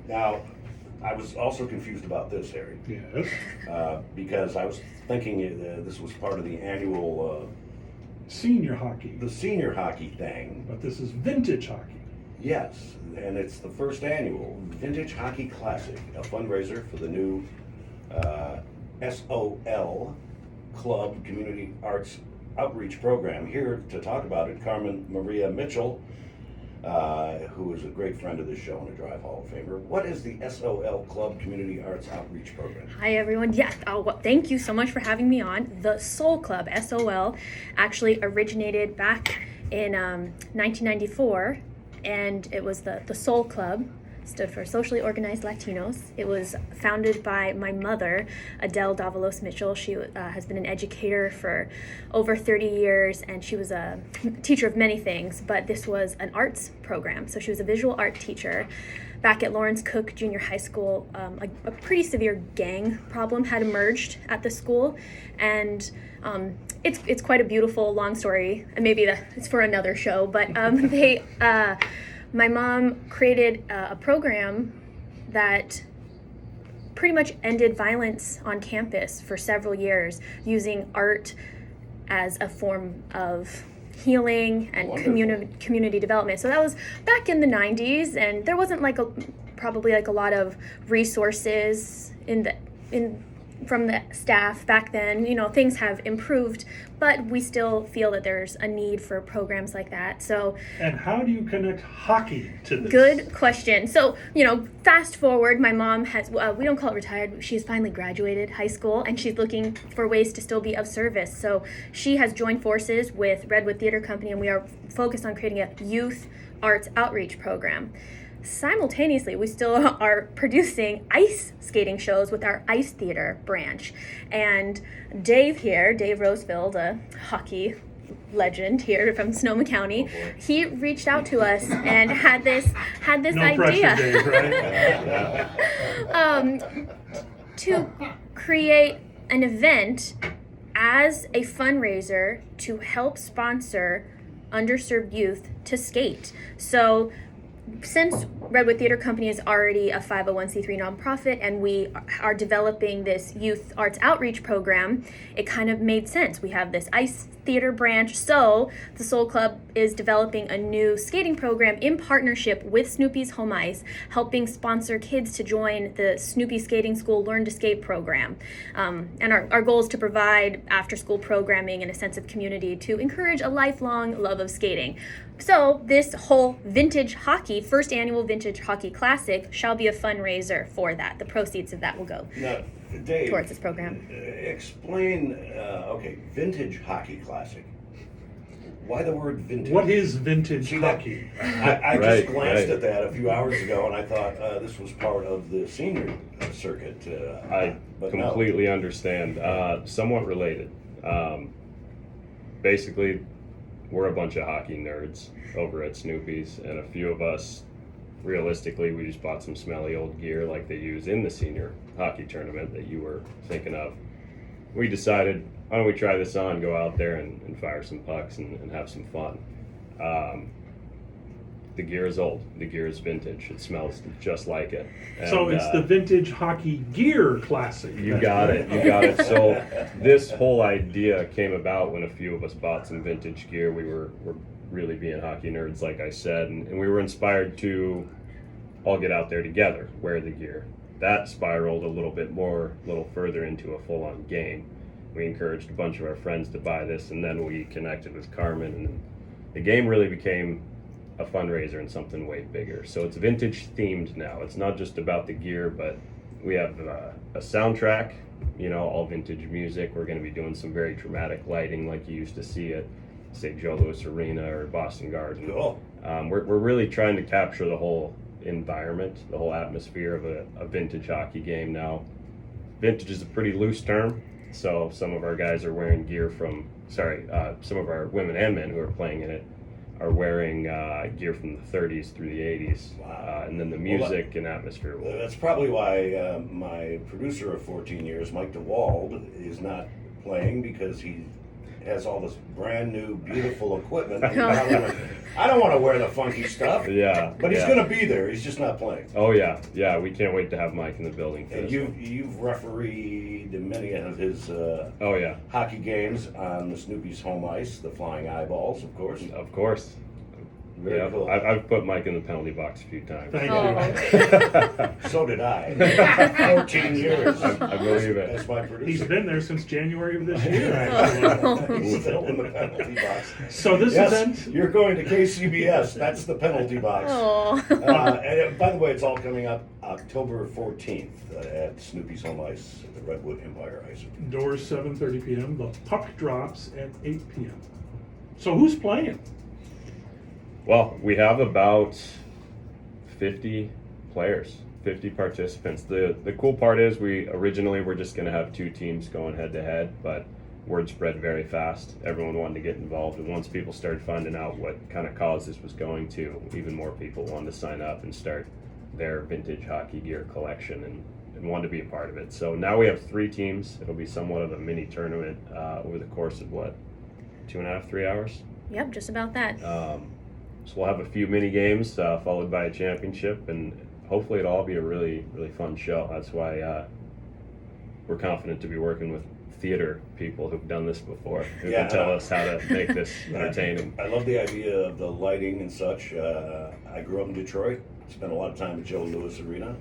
Now, I was also confused about this, Harry, Yes. because I was thinking this was part of the annual, Senior hockey. the senior hockey thing. But this is vintage hockey. Yes, and it's the first annual Vintage Hockey Classic, a fundraiser for the new SOL Club Community Arts Outreach Program. Here to talk about it, Carmen Maria Mitchell, who is a great friend of this show and a Drive Hall of Famer. What is the SOL Club Community Arts Outreach Program? Hi everyone. Yes, well, thank you so much for having me on. The Soul Club, SOL, actually originated back in 1994, and it was the Soul Club. Stood for Socially Organized Latinos. It was founded by my mother, Adele Davalos Mitchell. She has been an educator for over 30 years, and she was a teacher of many things, but this was an arts program. So she was a visual art teacher. Back at Lawrence Cook Junior High School, a pretty severe gang problem had emerged at the school, and it's quite a beautiful, long story, and maybe it's for another show, but my mom created a program that pretty much ended violence on campus for several years, using art as a form of healing and community development. So that was back in the 90s, and there wasn't probably a lot of resources from the staff back then. Things have improved, but we still feel that there's a need for programs like that. So, And how do you connect hockey to this? good question. So, fast forward, my mom has, we don't call it retired, she's finally graduated high school, and she's looking for ways to still be of service. So she has joined forces with Redwood Theater Company, and we are focused on creating a youth arts outreach program. Simultaneously, we still are producing ice skating shows with our ice theater branch. And Dave Rosefield, a hockey legend here from Sonoma County, he reached out to us and had this No idea pressure, Dave, right? to create an event as a fundraiser to help sponsor underserved youth to skate. So since Redwood Theater Company is already a 501c3 nonprofit, and we are developing this youth arts outreach program, it kind of made sense. We have this ice theater branch, so the Soul Club is developing a new skating program in partnership with Snoopy's Home Ice, helping sponsor kids to join the Snoopy Skating School Learn to Skate program. And our goal is to provide after-school programming and a sense of community to encourage a lifelong love of skating. So this whole first annual Vintage Hockey Classic shall be a fundraiser for that. The proceeds of that will go Now, Dave, towards this program. Explain, Vintage Hockey Classic. Why the word vintage? What is vintage See, hockey? I Right, just glanced right. at that a few hours ago, and I thought this was part of the senior circuit. But no. Completely understand. Somewhat related. Basically, we're a bunch of hockey nerds over at Snoopy's, and a few of us, realistically, we just bought some smelly old gear like they use in the senior hockey tournament that you were thinking of. We decided, why don't we try this on, go out there and fire some pucks and have some fun. The gear is old. The gear is vintage. It smells just like it. And, So it's the Vintage Hockey Gear Classic. You got it. So this whole idea came about when a few of us bought some vintage gear. We were really being hockey nerds, like I said, and we were inspired to all get out there together, wear the gear. That spiraled a little further into a full-on game. We encouraged a bunch of our friends to buy this, and then we connected with Carmen, and the game really became a fundraiser and something way bigger. So it's vintage themed now. It's not just about the gear, but we have a soundtrack, all vintage music. We're going to be doing some very dramatic lighting like you used to see at, say, Joe Louis Arena or Boston Garden. Cool. We're really trying to capture the whole environment, the whole atmosphere of a vintage hockey game now. Vintage is a pretty loose term, so some of our guys are wearing gear some of our women and men who are playing in it are wearing gear from the 30s through the 80s. Wow. And then the music and atmosphere will... That's probably why my producer of 14 years, Mike DeWald, is not playing, because he has all this brand new, beautiful equipment. I don't want to wear the funky stuff. Yeah. But he's yeah. going to be there. He's just not playing. Oh yeah, yeah. We can't wait to have Mike in the building for And this. you've refereed many of his Oh yeah, hockey games on the Snoopy's home ice, the Flying Eyeballs, of course. of course. Very Yeah, cool. I've put Mike in the penalty box a few times. Thank Oh. So did I. 14 years. I believe it. As my He's producer. been there since January of this year, actually. He's still in the penalty box. So this Yes, event, you're going to KCBS. That's the penalty box. Oh. And by the way, it's all coming up October 14th at Snoopy's home ice at the Redwood Empire Ice. doors 7:30 p.m. The puck drops at 8 p.m. So who's playing? Well, we have about 50 players, 50 participants. The cool part is we originally were just going to have 2 teams going head to head, but word spread very fast. Everyone wanted to get involved, and once people started finding out what kind of cause this was going to, even more people wanted to sign up and start their vintage hockey gear collection and wanted to be a part of it. So now we have 3 teams. It'll be somewhat of a mini tournament over the course of 2.5, 3 hours. Yep, just about that. So we'll have a few mini games followed by a championship, and hopefully it'll all be a really, really fun show. That's why we're confident to be working with theater people who've done this before, who Yeah. can tell us how to make this entertaining. I love the idea of the lighting and such. I grew up in Detroit, spent a lot of time at Joe Louis Arena.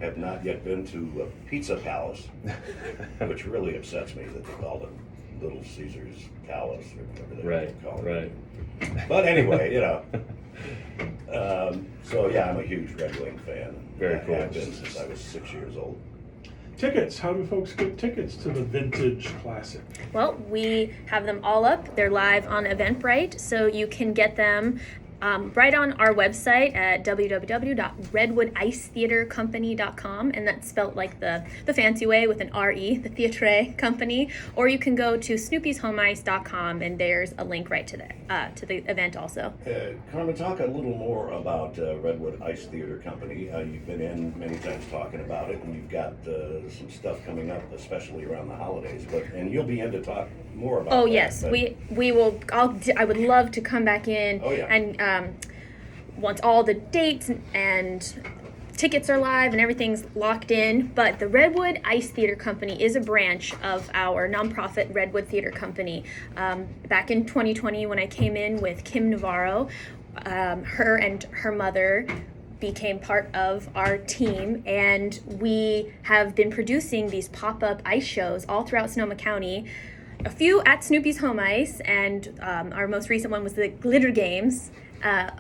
Have not yet been to a Pizza Palace, which really upsets me that they called it Little Caesar's Palace or whatever they Right, call it. right. But anyway, so yeah, I'm a huge Red Wing fan. Very I cool. have been since I was 6 years old. Tickets. How do folks get tickets to the Vintage Classic? Well, we have them all up. They're live on Eventbrite, so you can get them right on our website at www.redwoodicetheatercompany.com, and that's spelled like the fancy way with an R-E, the Theatre Company. Or you can go to snoopyshomeice.com, and there's a link right to the event also. Carmen, talk a little more about Redwood Ice Theater Company. You've been in many times talking about it, and you've got some stuff coming up, especially around the holidays. And you'll be in to talk more about. Oh that, yes, but- we will. I would love to come back in. Oh, yeah. And once all the dates and tickets are live and everything's locked in. But the Redwood Ice Theater Company is a branch of our nonprofit Redwood Theater Company. Back in 2020, when I came in with Kim Navarro, her and her mother became part of our team, and we have been producing these pop-up ice shows all throughout Sonoma County. A few at Snoopy's home ice, and our most recent one was the Glitter Games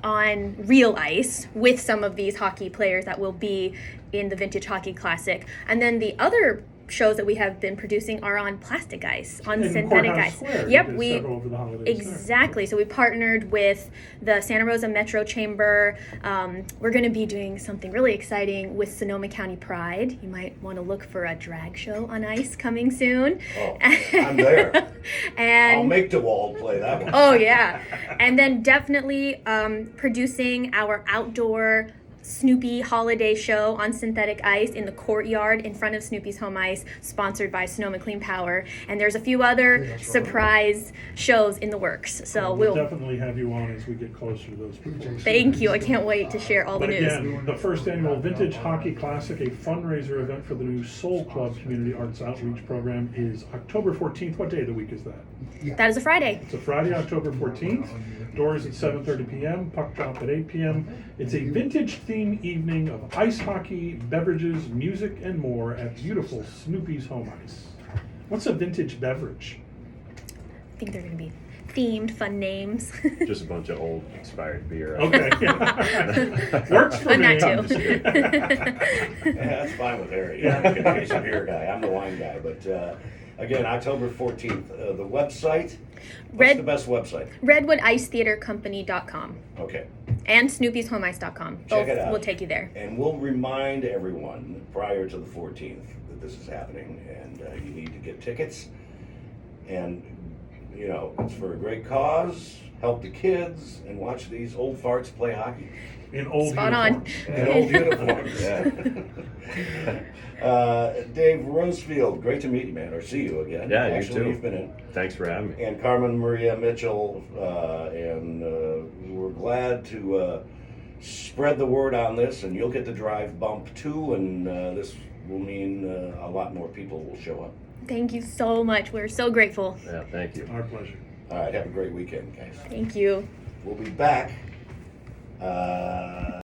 on real ice with some of these hockey players that will be in the Vintage Hockey Classic. And then the other shows that we have been producing are on plastic ice, on In synthetic Courthouse ice. Square, Yep, you did we several over the holidays there. exactly. So we partnered with the Santa Rosa Metro Chamber. We're going to be doing something really exciting with Sonoma County Pride. You might want to look for a drag show on ice coming soon. Oh, I'm there. And I'll make DeWald play that one. oh yeah, and then definitely producing our outdoor Snoopy holiday show on synthetic ice in the courtyard in front of Snoopy's home ice, sponsored by Sonoma Clean Power. And there's a few other surprise shows in the works. So We'll we'll definitely have you on as we get closer to those projects. thank you. I can't wait to share all the But news. again, the first annual Vintage Hockey Classic, a fundraiser event for the new Soul Club Community Arts Outreach Program, is October 14th. What day of the week is that? That is a Friday. It's a Friday, October 14th. Doors at 7:30 p.m., puck drop at 8 p.m. It's a vintage-themed evening of ice hockey, beverages, music, and more at beautiful Snoopy's home ice. What's a vintage beverage? I think they're going to be themed, fun names. Just a bunch of old expired beer. Okay. Works for But me. not too. Yeah, that's fine with Harry. Yeah. He's a beer guy. I'm the wine guy. But again, October 14th. The website. What's the best website? RedwoodiceTheaterCompany.com Okay. and Snoopy'sHomeIce.com. Check Both it out. will take you there. And we'll remind everyone prior to the 14th that this is happening, and you need to get tickets. And you know, it's for a great cause. Help the kids and watch these old farts play hockey In old Spot on. uniforms. in old uniforms. Dave Rosefield, great to meet you, man, or see you again. Yeah, you Actually, too. you've been in. Thanks for having me. And Carmen Maria Mitchell, and we're glad to spread the word on this, and you'll get the drive bump too, and this will mean a lot more people will show up. Thank you so much. We're so grateful. Yeah, thank you. Our pleasure. All right, have a great weekend, guys. Thank you. We'll be back.